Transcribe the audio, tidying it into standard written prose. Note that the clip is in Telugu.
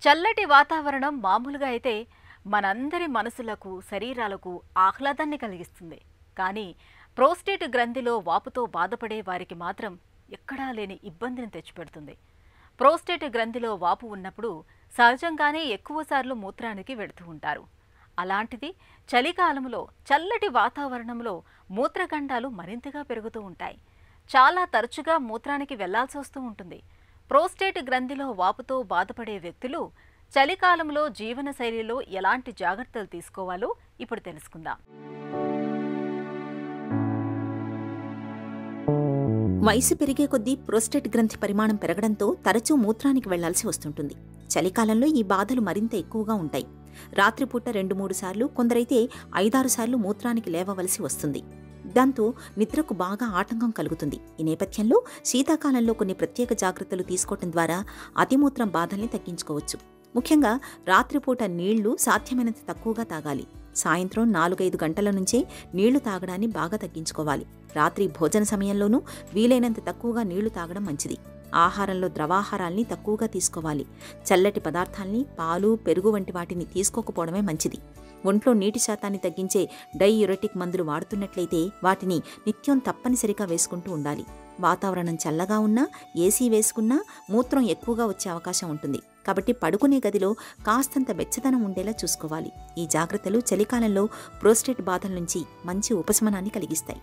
చల్లటి వాతావరణం మామూలుగా అయితే మనందరి మనసులకు, శరీరాలకు ఆహ్లాదాన్ని కలిగిస్తుంది. కానీ ప్రోస్టేట్ గ్రంథిలో వాపుతో బాధపడే వారికి మాత్రం ఎక్కడా లేని ఇబ్బందిని తెచ్చిపెడుతుంది. ప్రోస్టేట్ గ్రంథిలో వాపు ఉన్నప్పుడు సహజంగానే ఎక్కువసార్లు మూత్రానికి వెడుతూ ఉంటారు. అలాంటిది చలికాలంలో చల్లటి వాతావరణంలో మూత్రగండాలు మరింతగా పెరుగుతూ ఉంటాయి. చాలా తరచుగా మూత్రానికి వెళ్లాల్సి వస్తూ ఉంటుంది. ప్రోస్టేట్ గ్రంథిలో వాపుతో బాధపడే వ్యక్తులు చలికాలంలో జీవనశైలిలో ఎలాంటి జాగ్రత్తలు తీసుకోవాలో ఇప్పుడు తెలుసుకుందాం. వయసు పెరిగే కొద్దీ ప్రోస్టేట్ గ్రంథి పరిమాణం పెరగడంతో తరచూ మూత్రానికి వెళ్లాల్సి వస్తుంటుంది. చలికాలంలో ఈ బాధలు మరింత ఎక్కువగా ఉంటాయి. రాత్రిపూట 2-3 సార్లు, కొందరైతే 5-6 సార్లు మూత్రానికి లేవవలసి వస్తుంది. దాంతో నిద్రకు బాగా ఆటంకం కలుగుతుంది. ఈ నేపథ్యంలో శీతాకాలంలో కొన్ని ప్రత్యేక జాగ్రత్తలు తీసుకోవటం ద్వారా అతిమూత్రం బాధల్ని తగ్గించుకోవచ్చు. ముఖ్యంగా రాత్రిపూట నీళ్లు సాధ్యమైనంత తక్కువగా తాగాలి. సాయంత్రం 4-5 గంటల నుంచే నీళ్లు తాగడాన్ని బాగా తగ్గించుకోవాలి. రాత్రి భోజన సమయంలోనూ వీలైనంత తక్కువగా నీళ్లు తాగడం మంచిది. ఆహారంలో ద్రవాహారాల్ని తక్కువగా తీసుకోవాలి. చల్లటి పదార్థాల్ని, పాలు, పెరుగు వంటి వాటిని తీసుకోకపోవడమే మంచిది. ఒంట్లో నీటి శాతాన్ని తగ్గించే డైయూరెటిక్ మందులు వాడుతున్నట్లయితే వాటిని నిత్యం తప్పనిసరిగా వేసుకుంటూ ఉండాలి. వాతావరణం చల్లగా ఉన్నా, ఏసీ వేసుకున్నా మూత్రం ఎక్కువగా వచ్చే అవకాశం ఉంటుంది. కాబట్టి పడుకునే గదిలో కాస్తంత వెచ్చదనం ఉండేలా చూసుకోవాలి. ఈ జాగ్రత్తలు చలికాలంలో ప్రోస్టేట్ బాధల నుంచి మంచి ఉపశమనాన్ని కలిగిస్తాయి.